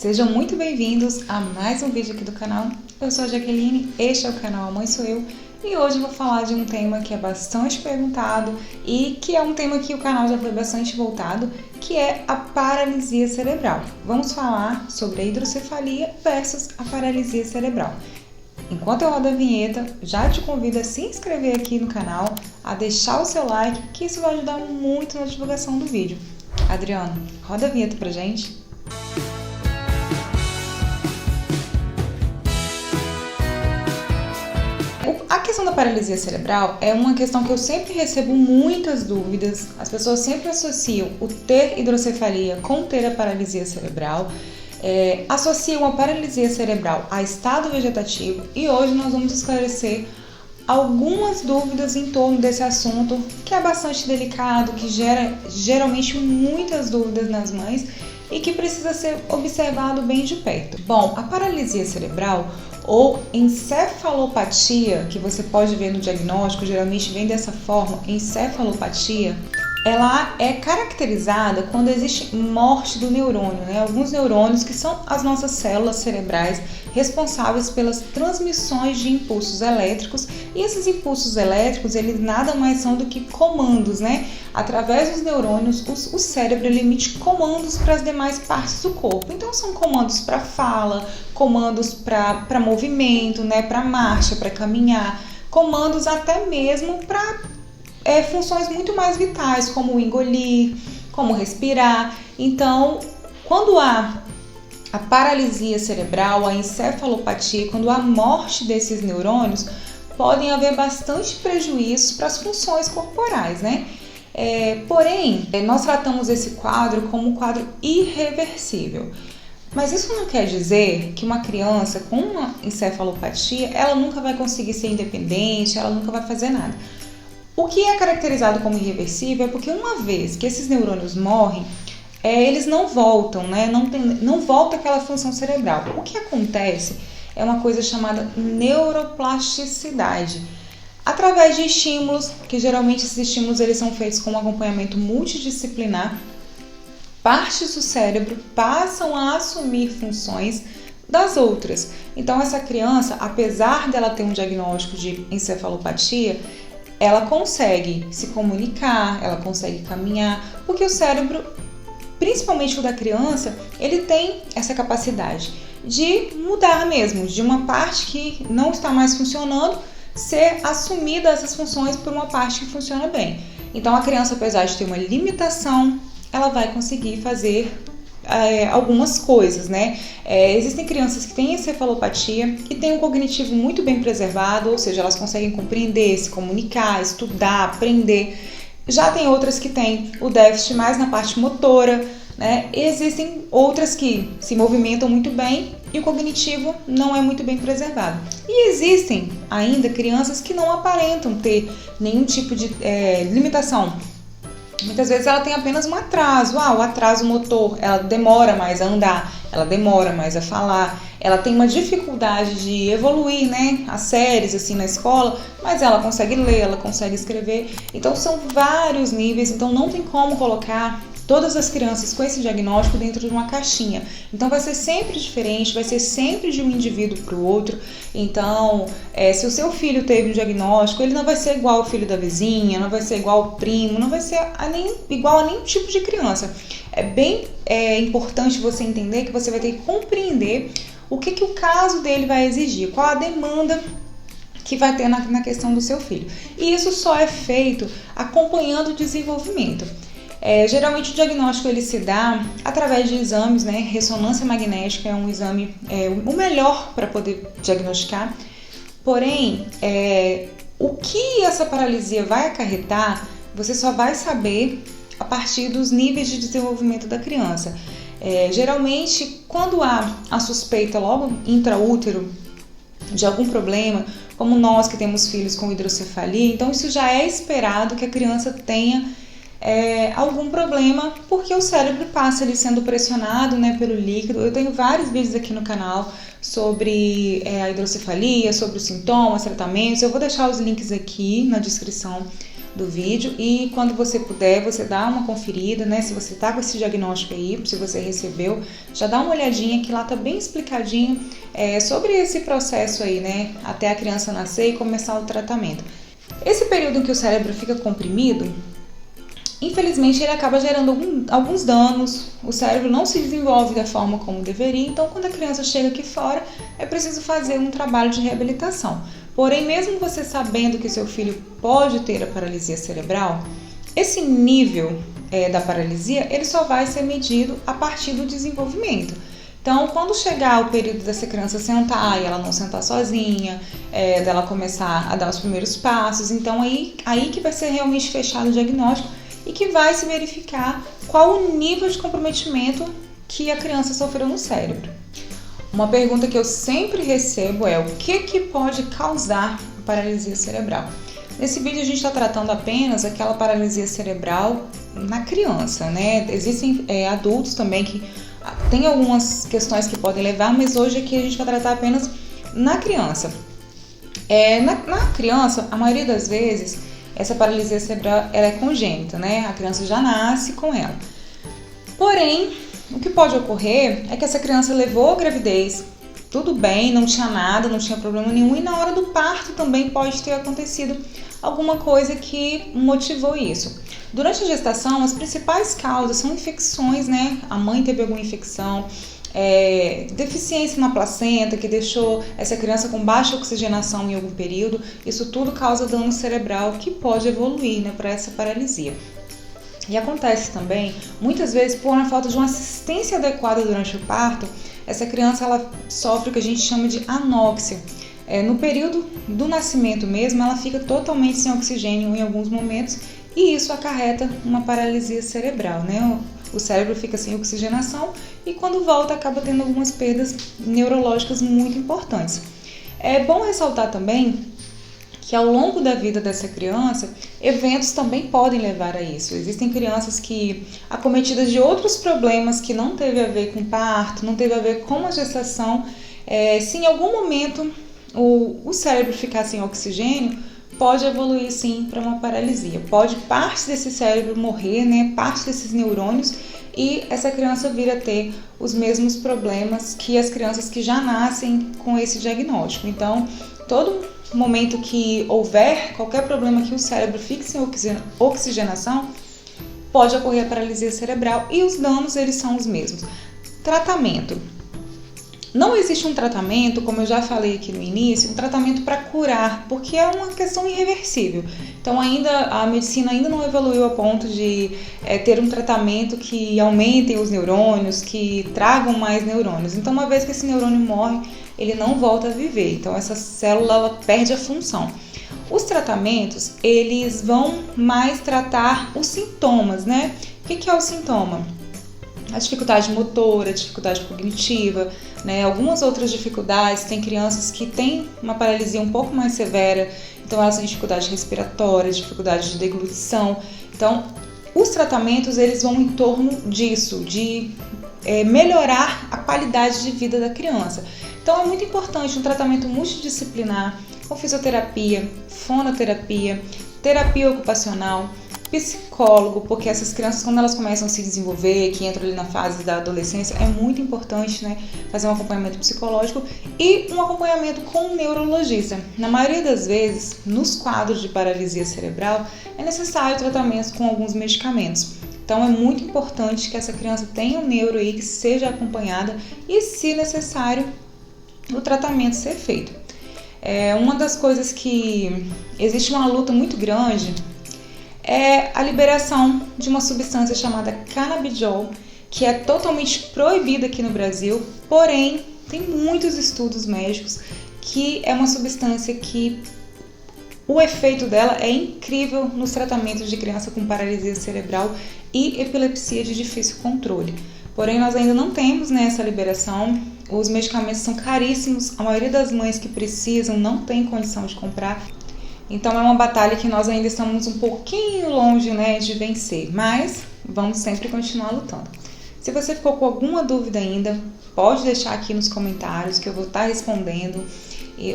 Sejam muito bem-vindos a mais um vídeo aqui do canal. Eu sou a Jaqueline, este é o canal A Mãe Sou Eu e hoje eu vou falar de um tema que é bastante perguntado e que é um tema que o canal já foi bastante voltado, que é a paralisia cerebral. Vamos falar sobre a hidrocefalia versus a paralisia cerebral. Enquanto eu rodo a vinheta, já te convido a se inscrever aqui no canal, a deixar o seu like, que isso vai ajudar muito na divulgação do vídeo. Adriano, roda a vinheta pra gente. A questão da paralisia cerebral é uma questão que eu sempre recebo muitas dúvidas. As pessoas sempre associam o ter hidrocefalia com ter a paralisia cerebral, associam a paralisia cerebral a estado vegetativo e hoje nós vamos esclarecer algumas dúvidas em torno desse assunto que é bastante delicado, que gera geralmente muitas dúvidas nas mães e que precisa ser observado bem de perto. Bom, a paralisia cerebral ou encefalopatia, que você pode ver no diagnóstico, geralmente vem dessa forma, encefalopatia, ela é caracterizada quando existe morte do neurônio, né? Alguns neurônios que são as nossas células cerebrais responsáveis pelas transmissões de impulsos elétricos, e esses impulsos elétricos, eles nada mais são do que comandos, né? Através dos neurônios, o cérebro emite comandos para as demais partes do corpo. Então são comandos para fala, comandos para movimento, né? Para marcha, para caminhar, comandos até mesmo para funções muito mais vitais, como engolir, como respirar. Então, quando há a paralisia cerebral, a encefalopatia, quando há morte desses neurônios, podem haver bastante prejuízos para as funções corporais, né? Porém, nós tratamos esse quadro como um quadro irreversível. Mas isso não quer dizer que uma criança com uma encefalopatia, ela nunca vai conseguir ser independente, ela nunca vai fazer nada. O que é caracterizado como irreversível é porque uma vez que esses neurônios morrem, eles não voltam, né? Não volta aquela função cerebral. O que acontece é uma coisa chamada neuroplasticidade. Através de estímulos, que geralmente esses estímulos eles são feitos com um acompanhamento multidisciplinar, partes do cérebro passam a assumir funções das outras. Então essa criança, apesar dela ter um diagnóstico de encefalopatia, ela consegue se comunicar, ela consegue caminhar, porque o cérebro, principalmente o da criança, ele tem essa capacidade de mudar mesmo, de uma parte que não está mais funcionando, ser assumida essas funções por uma parte que funciona bem. Então a criança, apesar de ter uma limitação, ela vai conseguir fazer algumas coisas, né? Existem crianças que têm encefalopatia e têm um cognitivo muito bem preservado, ou seja, elas conseguem compreender, se comunicar, estudar, aprender. Já tem outras que têm o déficit mais na parte motora, né? Existem outras que se movimentam muito bem e o cognitivo não é muito bem preservado. E existem ainda crianças que não aparentam ter nenhum tipo de limitação. Muitas vezes ela tem apenas um atraso, o atraso motor, ela demora mais a andar, ela demora mais a falar, ela tem uma dificuldade de evoluir, né, as séries assim na escola, mas ela consegue ler, ela consegue escrever. Então são vários níveis, então não tem como colocar todas as crianças com esse diagnóstico dentro de uma caixinha. Então vai ser sempre diferente, vai ser sempre de um indivíduo para o outro. Então, se o seu filho teve um diagnóstico, ele não vai ser igual ao filho da vizinha, não vai ser igual ao primo, não vai ser igual a nenhum tipo de criança. É bem importante você entender que você vai ter que compreender o que o caso dele vai exigir, qual a demanda que vai ter na questão do seu filho. E isso só é feito acompanhando o desenvolvimento. Geralmente o diagnóstico ele se dá através de exames, né? Ressonância magnética é um exame o melhor para poder diagnosticar. Porém, o que essa paralisia vai acarretar, você só vai saber a partir dos níveis de desenvolvimento da criança. Geralmente, quando há a suspeita logo intraútero de algum problema, como nós que temos filhos com hidrocefalia, então isso já é esperado que a criança tenha algum problema, porque o cérebro passa ali sendo pressionado, né, pelo líquido. Eu tenho vários vídeos aqui no canal sobre a hidrocefalia, sobre os sintomas, tratamentos. Eu vou deixar os links aqui na descrição do vídeo e quando você puder, você dá uma conferida, né? Se você tá com esse diagnóstico aí, se você recebeu, já dá uma olhadinha que lá tá bem explicadinho sobre esse processo aí, né? Até a criança nascer e começar o tratamento. Esse período em que o cérebro fica comprimido, infelizmente ele acaba gerando alguns danos, o cérebro não se desenvolve da forma como deveria, então quando a criança chega aqui fora é preciso fazer um trabalho de reabilitação. Porém, mesmo você sabendo que seu filho pode ter a paralisia cerebral, esse nível da paralisia ele só vai ser medido a partir do desenvolvimento. Então, quando chegar o período dessa criança sentar e ela não sentar sozinha, dela começar a dar os primeiros passos, então aí que vai ser realmente fechado o diagnóstico e que vai se verificar qual o nível de comprometimento que a criança sofreu no cérebro. Uma pergunta que eu sempre recebo é o que pode causar a paralisia cerebral? Nesse vídeo a gente está tratando apenas aquela paralisia cerebral na criança, né? Existem adultos também que tem algumas questões que podem levar, mas hoje aqui a gente vai tratar apenas na criança. Na criança, a maioria das vezes, essa paralisia cerebral ela é congênita, né? A criança já nasce com ela. Porém, o que pode ocorrer é que essa criança levou a gravidez, tudo bem, não tinha nada, não tinha problema nenhum, e na hora do parto também pode ter acontecido alguma coisa que motivou isso. Durante a gestação, as principais causas são infecções, né? A mãe teve alguma infecção, deficiência na placenta que deixou essa criança com baixa oxigenação em algum período. Isso tudo causa dano cerebral que pode evoluir, né, para essa paralisia. E acontece também, muitas vezes, por uma falta de uma assistência adequada durante o parto, essa criança ela sofre o que a gente chama de anóxia. No período do nascimento mesmo, ela fica totalmente sem oxigênio em alguns momentos e isso acarreta uma paralisia cerebral, né? O cérebro fica sem oxigenação e quando volta acaba tendo algumas perdas neurológicas muito importantes. É bom ressaltar também que ao longo da vida dessa criança, eventos também podem levar a isso. Existem crianças que, acometidas de outros problemas que não teve a ver com parto, não teve a ver com a gestação, se em algum momento o cérebro ficar sem oxigênio, pode evoluir sim para uma paralisia. Pode parte desse cérebro morrer, né, parte desses neurônios, e essa criança vir a ter os mesmos problemas que as crianças que já nascem com esse diagnóstico. Então, todo momento que houver qualquer problema que o cérebro fique sem oxigenação, pode ocorrer a paralisia cerebral e os danos eles são os mesmos. Tratamento. Não existe um tratamento, como eu já falei aqui no início, um tratamento para curar, porque é uma questão irreversível. Então a medicina ainda não evoluiu a ponto de ter um tratamento que aumente os neurônios, que tragam mais neurônios. Então uma vez que esse neurônio morre, ele não volta a viver. Então essa célula ela perde a função. Os tratamentos, eles vão mais tratar os sintomas, né? O que é o sintoma? A dificuldade motora, a dificuldade cognitiva, né? Algumas outras dificuldades. Tem crianças que têm uma paralisia um pouco mais severa, então elas têm dificuldade respiratória, dificuldade de deglutição. Então, os tratamentos eles vão em torno disso, de melhorar a qualidade de vida da criança. Então, é muito importante um tratamento multidisciplinar, com fisioterapia, fonoterapia, terapia ocupacional, psicólogo, porque essas crianças, quando elas começam a se desenvolver, que entram ali na fase da adolescência, é muito importante, né, fazer um acompanhamento psicológico e um acompanhamento com um neurologista. Na maioria das vezes, nos quadros de paralisia cerebral, é necessário tratamento com alguns medicamentos. Então, é muito importante que essa criança tenha um neuro aí, que seja acompanhada e, se necessário, o tratamento ser feito. Uma das coisas que existe uma luta muito grande é a liberação de uma substância chamada canabidiol, que é totalmente proibida aqui no Brasil, porém tem muitos estudos médicos que é uma substância que o efeito dela é incrível nos tratamentos de criança com paralisia cerebral e epilepsia de difícil controle. Porém, nós ainda não temos, né, essa liberação, os medicamentos são caríssimos, a maioria das mães que precisam não tem condição de comprar. Então é uma batalha que nós ainda estamos um pouquinho longe, né, de vencer, mas vamos sempre continuar lutando. Se você ficou com alguma dúvida ainda, pode deixar aqui nos comentários que eu vou estar respondendo.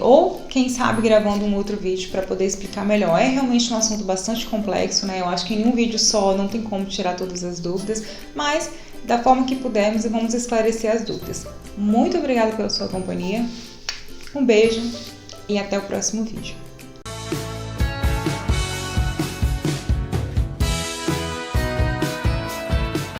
ou quem sabe gravando um outro vídeo para poder explicar melhor. É realmente um assunto bastante complexo, né? Eu acho que em um vídeo só não tem como tirar todas as dúvidas, mas da forma que pudermos vamos esclarecer as dúvidas. Muito obrigada pela sua companhia, um beijo e até o próximo vídeo.